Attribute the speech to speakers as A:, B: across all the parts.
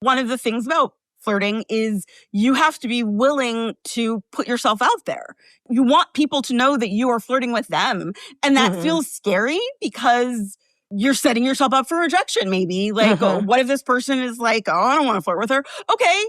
A: One of the things about flirting is you have to be willing to put yourself out there. You want people to know that you are flirting with them. And that feels scary because you're setting yourself up for rejection, maybe. Like, what if this person is like, oh, I don't want to flirt with her? Okay,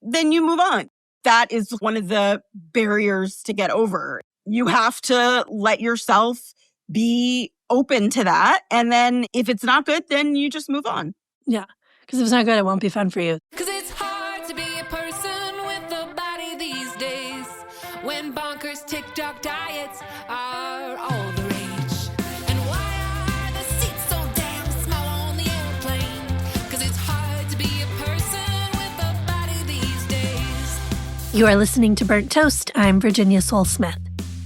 A: then you move on. That is one of the barriers to get over. You have to let yourself be open to that. And then if it's not good, then you just move on.
B: Yeah. Because if it's not good, it won't be fun for you.
C: Because it's hard to be a person with a body these days when bonkers TikTok diets are all the rage. And why are the seats so damn small on the airplane? Because it's hard to be a person with a body these days.
B: You are listening to Burnt Toast. I'm Virginia Soul-Smith.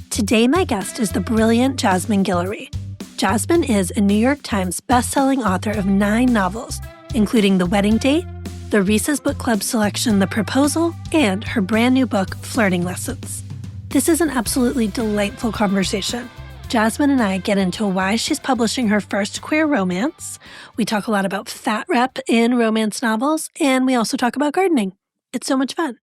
B: Today, my guest is the brilliant Jasmine Guillory. Jasmine is a New York Times bestselling author of 9 novels, including The Wedding Date, the Reese's Book Club selection The Proposal, and her brand new book, Flirting Lessons. This is an absolutely delightful conversation. Jasmine and I get into why she's publishing her first queer romance. We talk a lot about fat rep in romance novels, and we also talk about gardening. It's so much fun.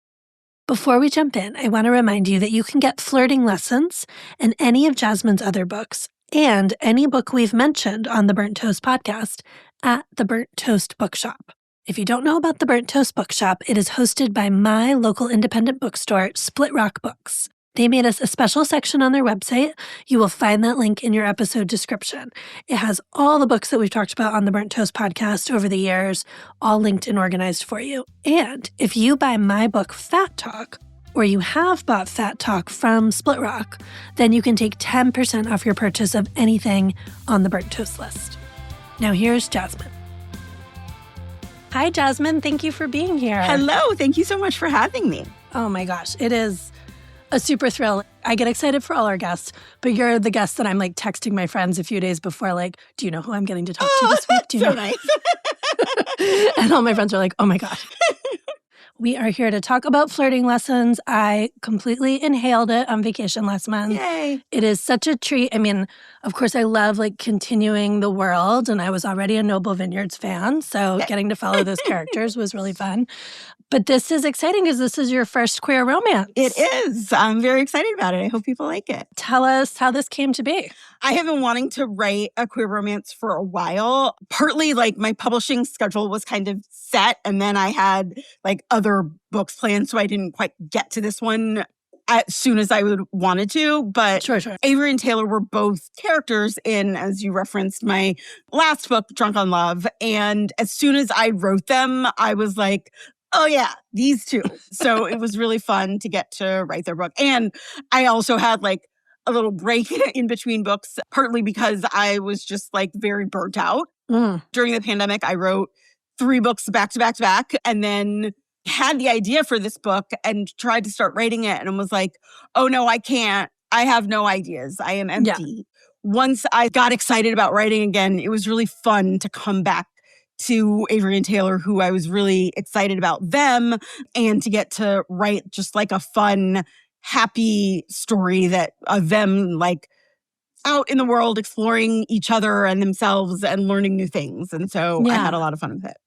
B: Before we jump in, I want to remind you that you can get Flirting Lessons and any of Jasmine's other books and any book we've mentioned on the Burnt Toast podcast at the Burnt Toast Bookshop. If you don't know about the Burnt Toast Bookshop, it is hosted by my local independent bookstore, Split Rock Books. They made us a special section on their website. You will find that link in your episode description. It has all the books that we've talked about on the Burnt Toast podcast over the years, all linked and organized for you. And if you buy my book, Fat Talk, or you have bought Fat Talk from Split Rock, then you can take 10% off your purchase of anything on the Burnt Toast list. Now here's Jasmine. Hi, Jasmine. Thank you for being here.
A: Hello. Thank you so much for having me.
B: Oh my gosh. It is a super thrill. I get excited for all our guests, but you're the guest that I'm like texting my friends a few days before, like, do you know who I'm getting to talk to this week? Do you
A: so
B: know?
A: Nice.
B: And all my friends are like, oh my God. We are here to talk about Flirting Lessons. I completely inhaled it on vacation last month.
A: Yay.
B: It is such a treat. I mean, of course, I love like continuing the world, and I was already a Noble Vineyards fan, so getting to follow those characters was really fun. But this is exciting because this is your first queer romance.
A: It is. I'm very excited about it. I hope people like it.
B: Tell us how this came to be.
A: I have been wanting to write a queer romance for a while. Partly like my publishing schedule was kind of set, and then I had like other books planned, so I didn't quite get to this one as soon as I would wanted to. But
B: Sure.
A: Avery and Taylor were both characters in, as you referenced, my last book, Drunk on Love. And as soon as I wrote them, I was like, oh yeah, these two. So it was really fun to get to write their book. And I also had like a little break in between books, partly because I was just like very burnt out. During the pandemic, I wrote 3 books back to back to back, and then had the idea for this book and tried to start writing it and was like, oh no, I can't. I have no ideas. I am empty. Yeah. Once I got excited about writing again, it was really fun to come back to Avery and Taylor, who I was really excited about them, and to get to write just like a fun, happy story that of them like out in the world exploring each other and themselves and learning new things. And so I had a lot of fun with it.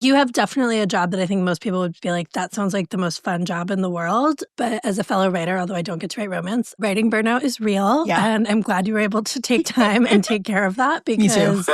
B: You have definitely a job that I think most people would be like, that sounds like the most fun job in the world. But as a fellow writer, although I don't get to write romance, writing burnout is real. Yeah. And I'm glad you were able to take time and take care of that, because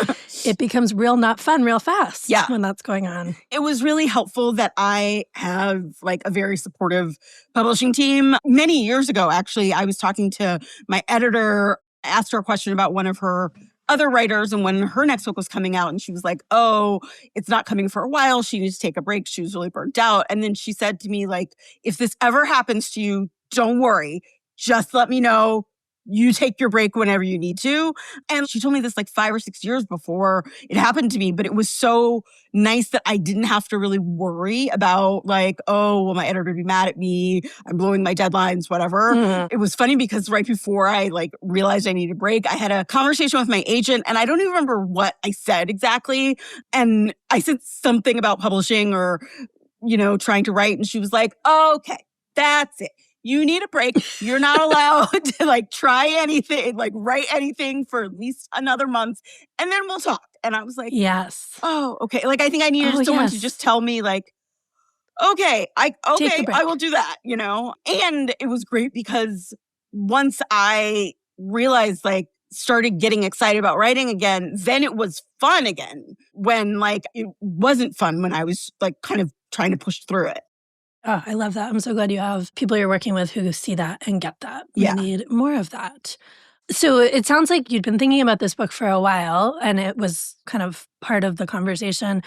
B: it becomes real not fun real fast when that's going on.
A: It was really helpful that I have like a very supportive publishing team. Many years ago, actually, I was talking to my editor, asked her a question about one of her other writers and when her next book was coming out, and she was like, oh, it's not coming for a while. She needs to take a break. She was really burnt out. And then she said to me, like, if this ever happens to you, don't worry. Just let me know. You take your break whenever you need to. And she told me this like 5 or 6 years before it happened to me. But it was so nice that I didn't have to really worry about like, oh, will my editor be mad at me? I'm blowing my deadlines, whatever. It was funny because right before I like realized I needed a break, I had a conversation with my agent, and I don't even remember what I said exactly. And I said something about publishing or, you know, trying to write. And she was like, okay, that's it. You need a break. You're not allowed to like try anything, like write anything for at least another month, and then we'll talk. And I was like,
B: Yes.
A: oh, okay. Like, I think I needed someone to just tell me, like, okay, I will do that, you know? And it was great because once I realized, like, started getting excited about writing again, then it was fun again when, like, it wasn't fun when I was, like, kind of trying to push through it.
B: Oh, I love that. I'm so glad you have people you're working with who see that and get that.
A: Yeah.
B: We need more of that. So it sounds like you'd been thinking about this book for a while and it was kind of part of the conversation.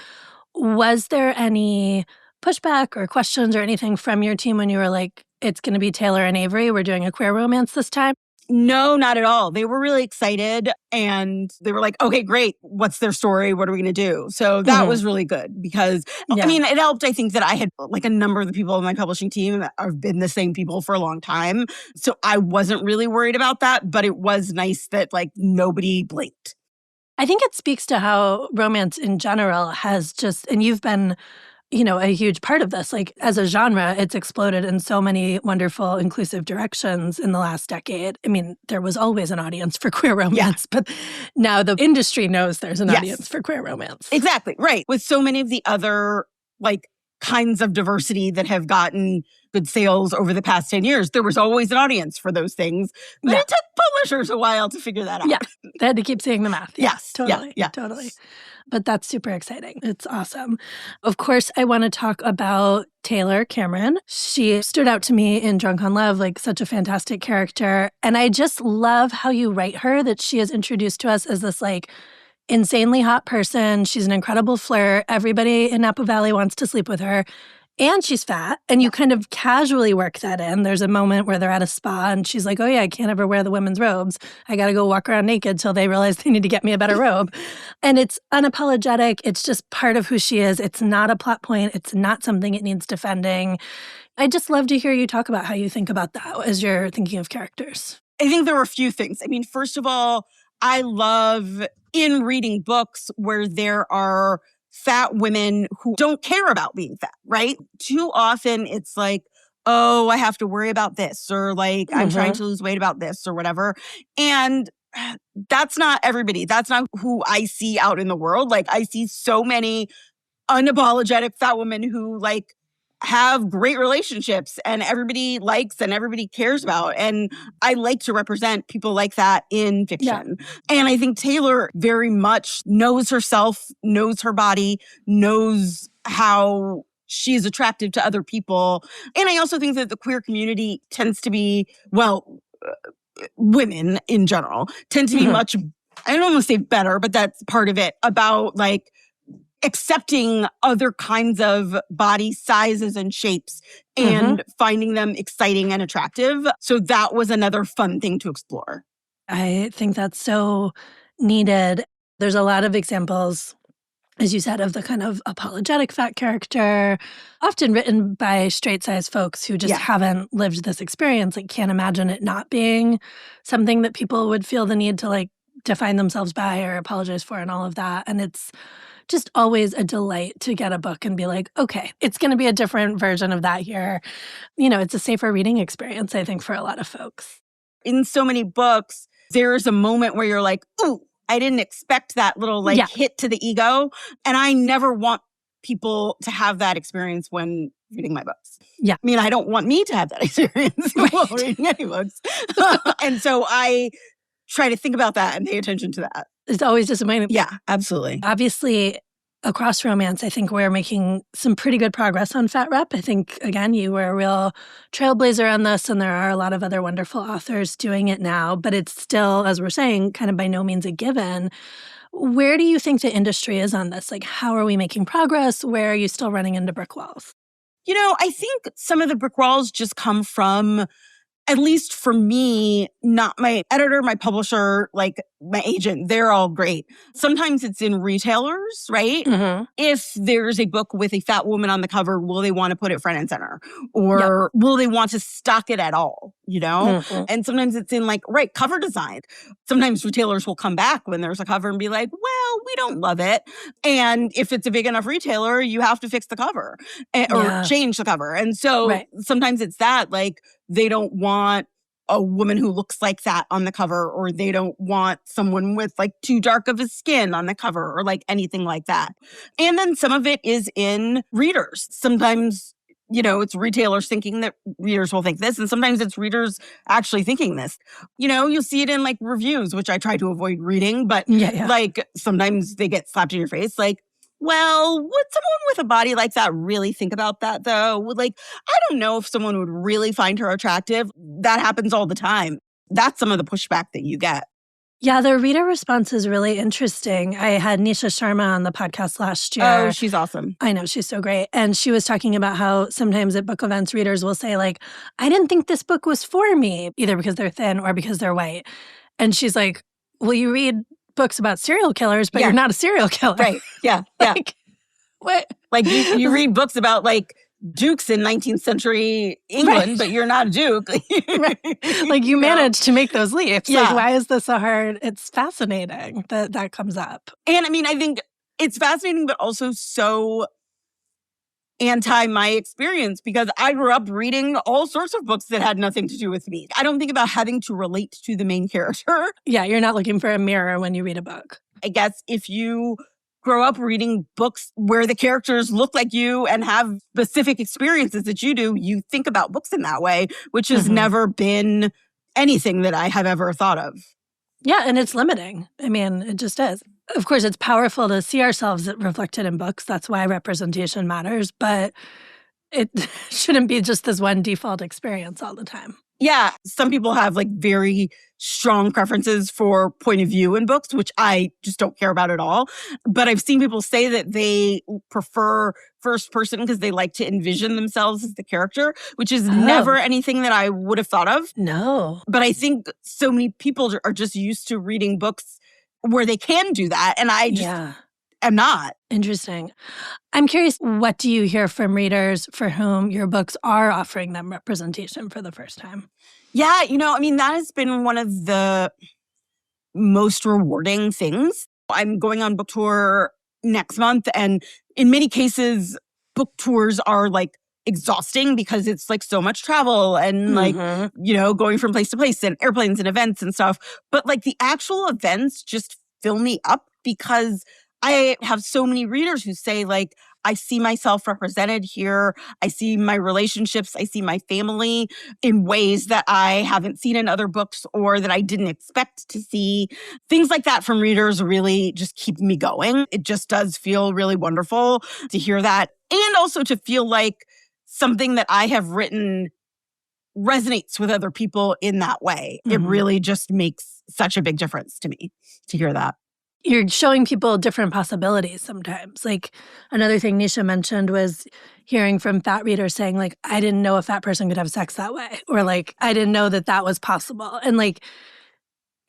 B: Was there any pushback or questions or anything from your team when you were like, it's going to be Taylor and Avery, we're doing a queer romance this time?
A: No, not at all. They were really excited and they were like, okay, great. What's their story? What are we going to do? So that was really good because, I mean, it helped, I think, that I had like a number of the people on my publishing team that have been the same people for a long time. So I wasn't really worried about that, but it was nice that like nobody blinked.
B: I think it speaks to how romance in general has just, and you've been, you know, a huge part of this. Like as a genre, it's exploded in so many wonderful, inclusive directions in the last decade. I mean, there was always an audience for queer romance, but now the industry knows there's an audience for queer romance.
A: Exactly, right. With so many of the other like kinds of diversity that have gotten good sales over the past 10 years, there was always an audience for those things. But it took publishers a while to figure that out.
B: Yeah, they had to keep saying the math.
A: Yes,
B: totally.
A: Yeah,
B: totally. But that's super exciting. It's awesome. Of course, I want to talk about Taylor Cameron. She stood out to me in Drunk on Love, like such a fantastic character. And I just love how you write her, that she is introduced to us as this like insanely hot person. She's an incredible flirt. Everybody in Napa Valley wants to sleep with her. And she's fat. And you kind of casually work that in. There's a moment where they're at a spa and she's like, oh yeah, I can't ever wear the women's robes. I got to go walk around naked till they realize they need to get me a better robe. And it's unapologetic. It's just part of who she is. It's not a plot point. It's not something it needs defending. I'd just love to hear you talk about how you think about that as you're thinking of characters.
A: I think there were a few things. I mean, first of all, I love in reading books where there are fat women who don't care about being fat, right? Too often it's like, oh, I have to worry about this, or like, I'm trying to lose weight about this, or whatever. And that's not everybody. That's not who I see out in the world. Like, I see so many unapologetic fat women who like have great relationships and everybody likes and everybody cares about. And I like to represent people like that in fiction. And I think Taylor very much knows herself, knows her body, knows how she's attractive to other people. And I also think that the queer community tends to be, well, women in general tend to be much, I don't want to say better, but that's part of it, about like accepting other kinds of body sizes and shapes and finding them exciting and attractive. So that was another fun thing to explore.
B: I think that's so needed. There's a lot of examples, as you said, of the kind of apologetic fat character, often written by straight-sized folks who just haven't lived this experience, like can't imagine it not being something that people would feel the need to like define themselves by or apologize for and all of that. And it's just always a delight to get a book and be like, okay, it's going to be a different version of that here. You know, it's a safer reading experience, I think, for a lot of folks.
A: In so many books, there's a moment where you're like, ooh, I didn't expect that little like hit to the ego. And I never want people to have that experience when reading my books. I mean, I don't want me to have that experience while reading any books. And so I try to think about that and pay attention to that.
B: It's always disappointing.
A: Yeah, absolutely.
B: Obviously, across romance, I think we're making some pretty good progress on Fat Rep. I think, again, you were a real trailblazer on this, and there are a lot of other wonderful authors doing it now. But it's still, as we're saying, kind of by no means a given. Where do you think the industry is on this? Like, how are we making progress? Where are you still running into brick walls?
A: You know, I think some of the brick walls just come from, at least for me, not my editor, my publisher, like my agent, they're all great. Sometimes it's in retailers, right? If there's a book with a fat woman on the cover, will they want to put it front and center? Or will they want to stock it at all? You know? And sometimes it's in like, cover design. Sometimes retailers will come back when there's a cover and be like, well, we don't love it. And if it's a big enough retailer, you have to fix the cover or change the cover. And so sometimes it's that, like, they don't want a woman who looks like that on the cover, or they don't want someone with like too dark of a skin on the cover, or like anything like that. And then some of it is in readers. Sometimes, it's retailers thinking that readers will think this, and sometimes it's readers actually thinking this. You'll see it in like reviews, which I try to avoid reading, but like sometimes they get slapped in your face. Like, well, would someone with a body like that really think about that, though? Like, I don't know if someone would really find her attractive. That happens all the time. That's some of the pushback that you get.
B: Yeah, the reader response is really interesting. I had Nisha Sharma on the podcast last year.
A: Oh, she's awesome.
B: I know, she's so great. And she was talking about how sometimes at book events, readers will say, like, I didn't think this book was for me, either because they're thin or because they're white. And she's like, well, you read books about serial killers, but you're not a serial killer.
A: Right. Yeah.
B: Like, what?
A: Like you read books about like dukes in 19th century England, but you're not a duke.
B: Right. Like you managed to make those leaps.
A: Yeah.
B: Like, why is this so hard? It's fascinating that comes up.
A: And I mean, I think it's fascinating, but also so anti my experience, because I grew up reading all sorts of books that had nothing to do with me. I don't think about having to relate to the main character.
B: Yeah, you're not looking for a mirror when you read a book.
A: I guess if you grow up reading books where the characters look like you and have specific experiences that you do, you think about books in that way, which has never been anything that I have ever thought of.
B: Yeah, and it's limiting. I mean, it just is. Of course, it's powerful to see ourselves reflected in books. That's why representation matters. But it shouldn't be just this one default experience all the time.
A: Yeah, some people have like very strong preferences for point of view in books, which I just don't care about at all. But I've seen people say that they prefer first person because they like to envision themselves as the character, which is never anything that I would have thought of.
B: No.
A: But I think so many people are just used to reading books where they can do that. And I just am not.
B: Interesting. I'm curious, what do you hear from readers for whom your books are offering them representation for the first time?
A: Yeah, I mean, that has been one of the most rewarding things. I'm going on book tour next month, and in many cases, book tours are like exhausting because it's like so much travel and like, going from place to place and airplanes and events and stuff. But like the actual events just fill me up because I have so many readers who say like, I see myself represented here. I see my relationships. I see my family in ways that I haven't seen in other books or that I didn't expect to see. Things like that from readers really just keep me going. It just does feel really wonderful to hear that. And also to feel like something that I have written resonates with other people in that way. It really just makes such a big difference to me to hear that.
B: You're showing people different possibilities sometimes. Like another thing Nisha mentioned was hearing from fat readers saying like, I didn't know a fat person could have sex that way. Or like, I didn't know that that was possible. And like,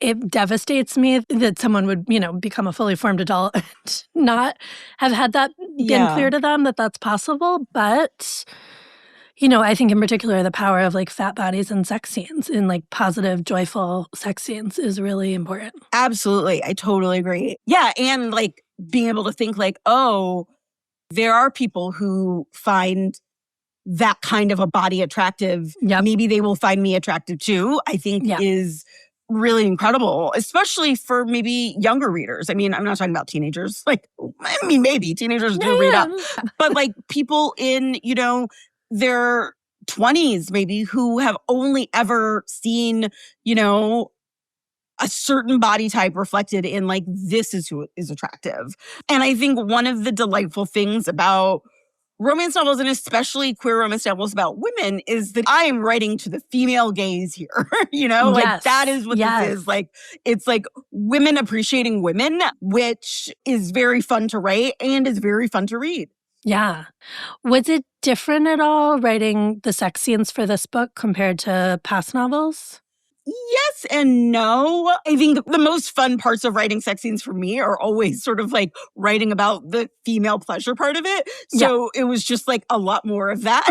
B: it devastates me that someone would, become a fully formed adult and not have had that been clear to them that that's possible. But I think in particular, the power of like fat bodies and sex scenes in like positive, joyful sex scenes is really important.
A: Absolutely. I totally agree. Yeah. And like being able to think like, oh, there are people who find that kind of a body attractive.
B: Yep.
A: Maybe they will find me attractive too, I think is really incredible, especially for maybe younger readers. I mean, I'm not talking about teenagers. Like, I mean, maybe teenagers do read up. But like people in, their 20s maybe who have only ever seen, a certain body type reflected in like, this is who is attractive. And I think one of the delightful things about romance novels, and especially queer romance novels about women, is that I am writing to the female gaze here. Like that is what this is. Like, it's like women appreciating women, which is very fun to write and is very fun to read.
B: Yeah. Was it different at all writing the sex scenes for this book compared to past novels?
A: Yes and no. I think the most fun parts of writing sex scenes for me are always sort of like writing about the female pleasure part of it. So it was just like a lot more of that.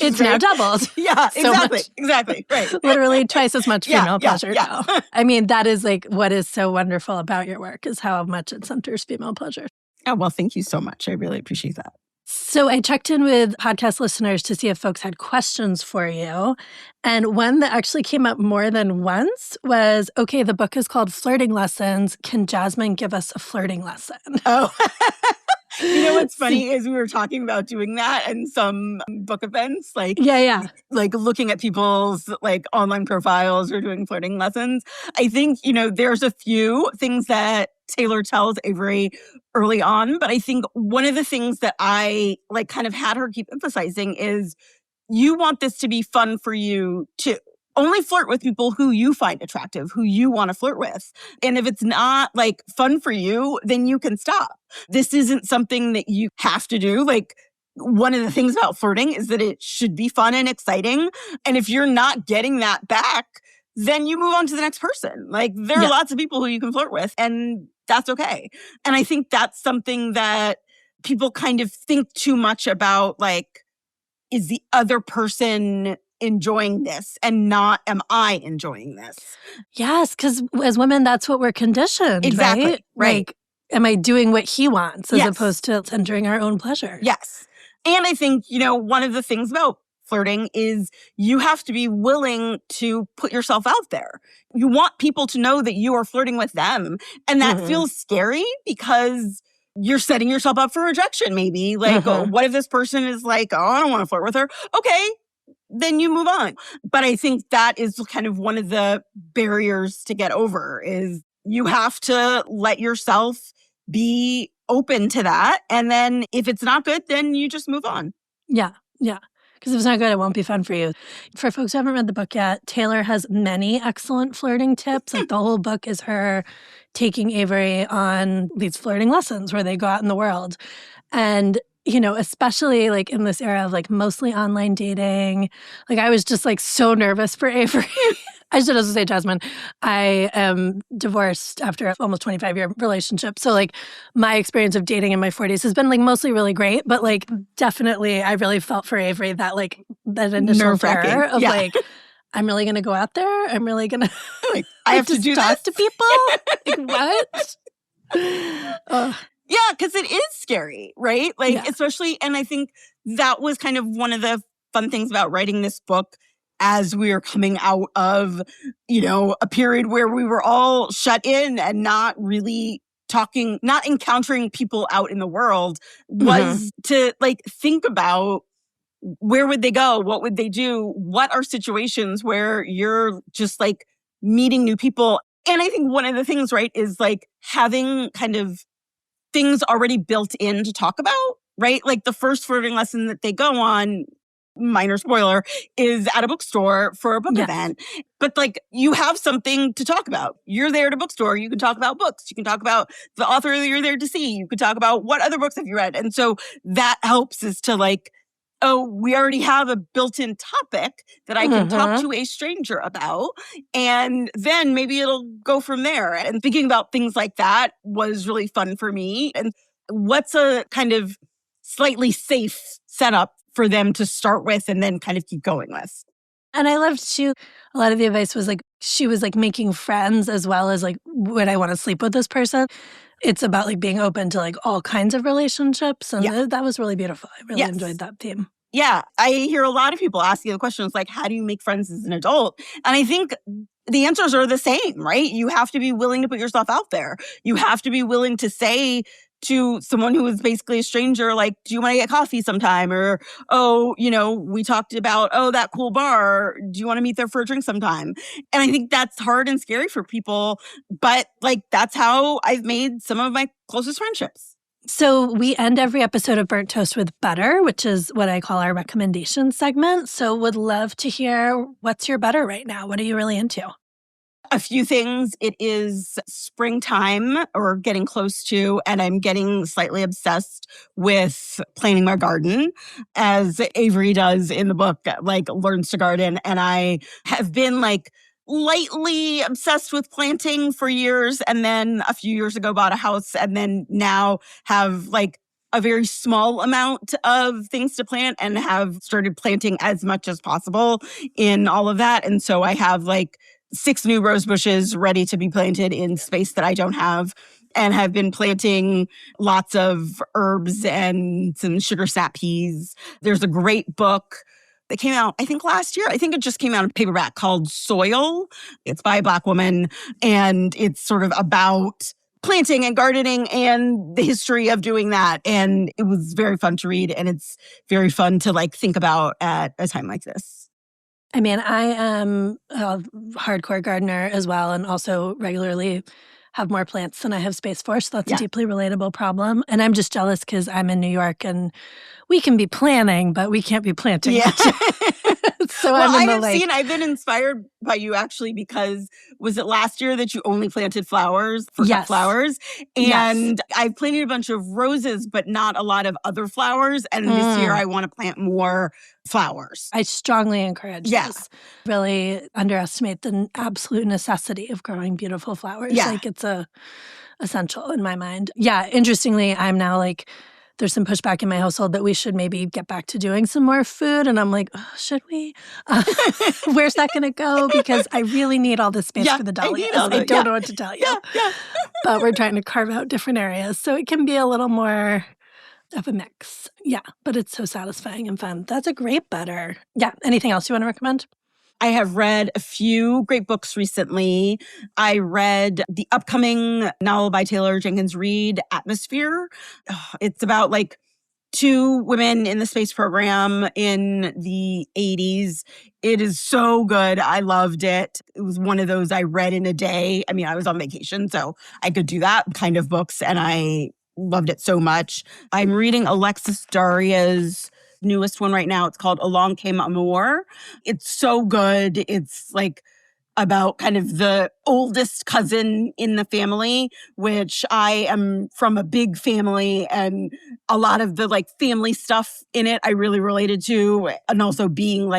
B: It's now doubled.
A: Yeah,
B: so
A: exactly. Right.
B: Literally twice as much female pleasure
A: now.
B: I mean, that is like what is so wonderful about your work is how much it centers female pleasure.
A: Oh, well, thank you so much. I really appreciate that.
B: So I checked in with podcast listeners to see if folks had questions for you. And one that actually came up more than once was, okay, the book is called Flirting Lessons. Can Jasmine give us a flirting lesson?
A: Oh, you know what's funny is we were talking about doing that in some book events, like looking at people's like online profiles or doing flirting lessons. I think, there's a few things that Taylor tells Avery early on, but I think one of the things that I like kind of had her keep emphasizing is you want this to be fun for you too. Only flirt with people who you find attractive, who you want to flirt with. And if it's not like fun for you, then you can stop. This isn't something that you have to do. Like, one of the things about flirting is that it should be fun and exciting. And if you're not getting that back, then you move on to the next person. Like, there are lots of people who you can flirt with, and that's okay. And I think that's something that people kind of think too much about, like, is the other person enjoying this and not am I enjoying this?
B: Yes, because as women, that's what we're conditioned,
A: Exactly.
B: Right. Like, am I doing what he wants as opposed to centering our own pleasure?
A: Yes. And I think, one of the things about flirting is you have to be willing to put yourself out there. You want people to know that you are flirting with them. And that feels scary because you're setting yourself up for rejection, maybe. Like, what if this person is like, oh, I don't want to flirt with her? Okay, then you move on. But I think that is kind of one of the barriers to get over is you have to let yourself be open to that. And then if it's not good, then you just move on.
B: Yeah. Because if it's not good, it won't be fun for you. For folks who haven't read the book yet, Taylor has many excellent flirting tips. Like, the whole book is her taking Avery on these flirting lessons where they go out in the world. And, especially like in this era of like mostly online dating, like I was just like so nervous for Avery. I should also say, Jasmine, I am divorced after almost 25-year relationship. So like my experience of dating in my 40s has been like mostly really great, but like definitely I really felt for Avery that like that initial terror of like, I'm really going to go out there. I'm really going to
A: like, I have to do
B: talk
A: this
B: to people. Like, what?
A: Yeah, because it is scary, right? Like, especially, and I think that was kind of one of the fun things about writing this book as we were coming out of, a period where we were all shut in and not really talking, not encountering people out in the world, was to like think about where would they go? What would they do? What are situations where you're just like meeting new people? And I think one of the things, right, is like having kind of things already built in to talk about, right? Like the first flirting lesson that they go on, minor spoiler, is at a bookstore for a book event. But like you have something to talk about. You're there at a bookstore. You can talk about books. You can talk about the author that you're there to see. You could talk about what other books have you read. And so that helps is to like, oh, we already have a built-in topic that I can talk to a stranger about. And then maybe it'll go from there. And thinking about things like that was really fun for me. And what's a kind of slightly safe setup for them to start with and then kind of keep going with?
B: And I loved too, a lot of the advice was like, she was like making friends as well as like, would I want to sleep with this person? It's about like being open to like all kinds of relationships. And that was really beautiful. I really enjoyed that theme.
A: Yeah. I hear a lot of people asking the questions like, how do you make friends as an adult? And I think the answers are the same, right? You have to be willing to put yourself out there. You have to be willing to say to someone who is basically a stranger, like, do you want to get coffee sometime? Or, oh, we talked about, that cool bar. Do you want to meet there for a drink sometime? And I think that's hard and scary for people. But like, that's how I've made some of my closest friendships.
B: So we end every episode of Burnt Toast with butter, which is what I call our recommendation segment. So would love to hear, what's your butter right now? What are you really into?
A: A few things. It is springtime or getting close to, and I'm getting slightly obsessed with planting my garden, as Avery does in the book, like learns to garden. And I have been like lightly obsessed with planting for years. And then a few years ago bought a house and then now have like a very small amount of things to plant and have started planting as much as possible in all of that. And so I have like 6 new rose bushes ready to be planted in space that I don't have. and have been planting lots of herbs and some sugar snap peas. There's a great book that came out, I think, last year. I think it just came out in paperback called Soil. It's by a Black woman, and it's sort of about planting and gardening and the history of doing that. And it was very fun to read, and it's very fun to think about at a time like this.
B: I mean, I am a hardcore gardener as well, and also regularly have more plants than I have space for. So that's a deeply relatable problem. And I'm just jealous because I'm in New York and we can be planning, but we can't be planting.
A: Yeah.
B: So
A: I've been inspired by you actually because was it last year that you only planted flowers for cut flowers? And I've planted a bunch of roses, but not a lot of other flowers. And this year I want to plant more flowers.
B: I strongly encourage this. Really underestimate the absolute necessity of growing beautiful flowers. It's essential in my mind. Interestingly, I'm now there's some pushback in my household that we should maybe get back to doing some more food. And I'm like, should we? Where's that going to go? Because I really need all this space for the dahlias. I don't know what to tell you. But we're trying to carve out different areas. So it can be a little more of a mix. But it's so satisfying and fun. That's a great butter. Anything else you want to recommend?
A: I have read a few great books recently. I read the upcoming novel by Taylor Jenkins Reid, Atmosphere. It's about two women in the space program in the 80s. It is so good. I loved it. It was one of those I read in a day. I mean, I was on vacation, so I could do that kind of books, and I loved it so much. I'm reading Alexis Daria's newest one right now. It's called Along Came Amour. It's so good. It's about kind of the oldest cousin in the family, which I am from a big family, and a lot of the family stuff in it I really related to. And also being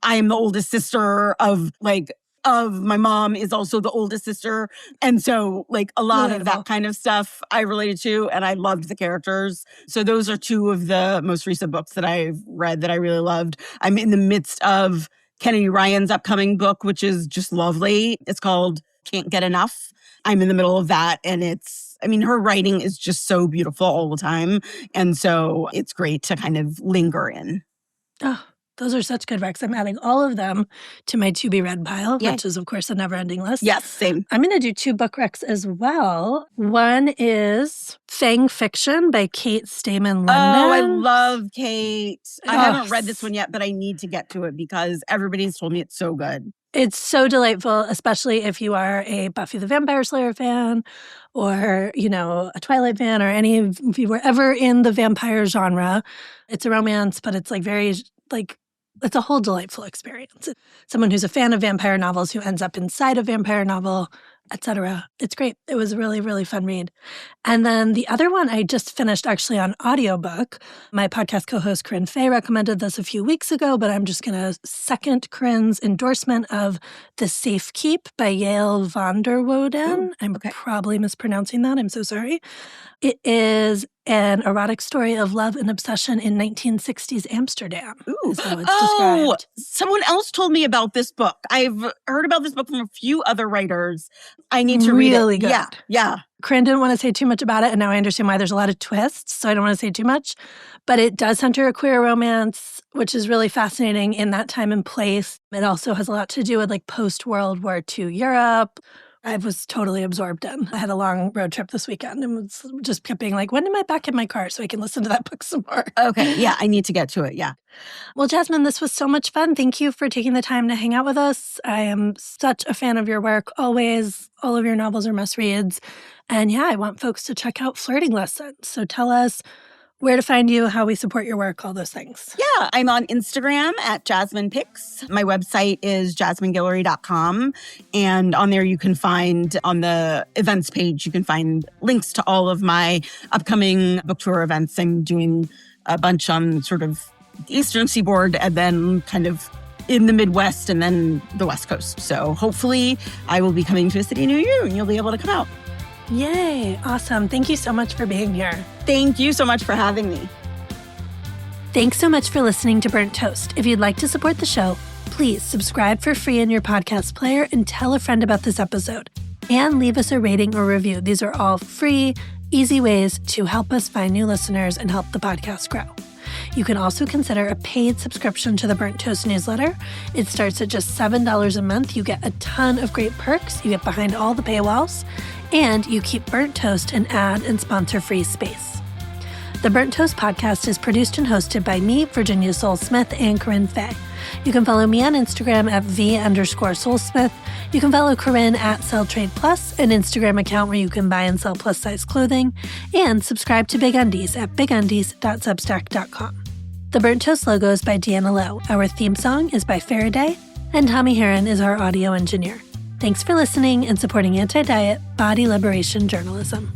A: I am the oldest sister of my mom is also the oldest sister. And so a lot of that kind of stuff I related to, and I loved the characters. So those are two of the most recent books that I've read that I really loved. I'm in the midst of Kennedy Ryan's upcoming book, which is just lovely. It's called Can't Get Enough. I'm in the middle of that, and her writing is just so beautiful all the time. And so it's great to kind of linger in.
B: Oh, those are such good recs. I'm adding all of them to my to-be-read pile, which is, of course, a never-ending list.
A: Yes, same.
B: I'm going to do two book recs as well. One is Fang Fiction by Kate Stayman London.
A: Oh, I love Kate. I haven't read this one yet, but I need to get to it because everybody's told me it's so good.
B: It's so delightful, especially if you are a Buffy the Vampire Slayer fan or, a Twilight fan or if you were ever in the vampire genre. It's a romance, but it's very it's a whole delightful experience. Someone who's a fan of vampire novels who ends up inside a vampire novel, etc. It's great. It was a really, really fun read. And then the other one I just finished actually on audiobook. My podcast co-host Corinne Fay recommended this a few weeks ago, but I'm just going to second Corinne's endorsement of The Safe Keep by Yael van der Woden. I'm probably mispronouncing that. I'm so sorry. It is an erotic story of love and obsession in 1960s Amsterdam.
A: Ooh.
B: Is how it's described.
A: Someone else told me about this book. I've heard about this book from a few other writers. I need to read it.
B: Really good.
A: Yeah.
B: Corinne didn't want to say too much about it, and now I understand why there's a lot of twists, so I don't want to say too much. But it does center a queer romance, which is really fascinating in that time and place. It also has a lot to do with post-World War II Europe. I was totally absorbed in. I had a long road trip this weekend and was just kept being when am I back in my car so I can listen to that book some more?
A: Okay, yeah, I need to get to it, yeah.
B: Well, Jasmine, this was so much fun. Thank you for taking the time to hang out with us. I am such a fan of your work, always. All of your novels are must-reads. And I want folks to check out Flirting Lessons. So tell us where to find you, how we support your work, all those things.
A: Yeah, I'm on Instagram at Jasmine Pics. My website is jasmineguillory.com. And on there you can find, on the events page, you can find links to all of my upcoming book tour events. I'm doing a bunch on sort of the Eastern Seaboard and then kind of in the Midwest and then the West Coast. So hopefully I will be coming to a city near you and you'll be able to come out.
B: Yay. Awesome. Thank you so much for being here.
A: Thank you so much for having me.
B: Thanks so much for listening to Burnt Toast. If you'd like to support the show, please subscribe for free in your podcast player and tell a friend about this episode. and leave us a rating or review. These are all free, easy ways to help us find new listeners and help the podcast grow. You can also consider a paid subscription to the Burnt Toast newsletter. It starts at just $7 a month. You get a ton of great perks. You get behind all the paywalls, and you keep Burnt Toast an ad and sponsor-free space. The Burnt Toast podcast is produced and hosted by me, Virginia Soul Smith, and Corinne Fay. You can follow me on Instagram at @V_Soulsmith. You can follow Corinne at SellTrade Plus, an Instagram account where you can buy and sell plus-size clothing, and subscribe to Big Undies at bigundies.substack.com. The Burnt Toast logo is by Deanna Lowe. Our theme song is by Faraday, and Tommy Heron is our audio engineer. Thanks for listening and supporting anti-diet, body liberation journalism.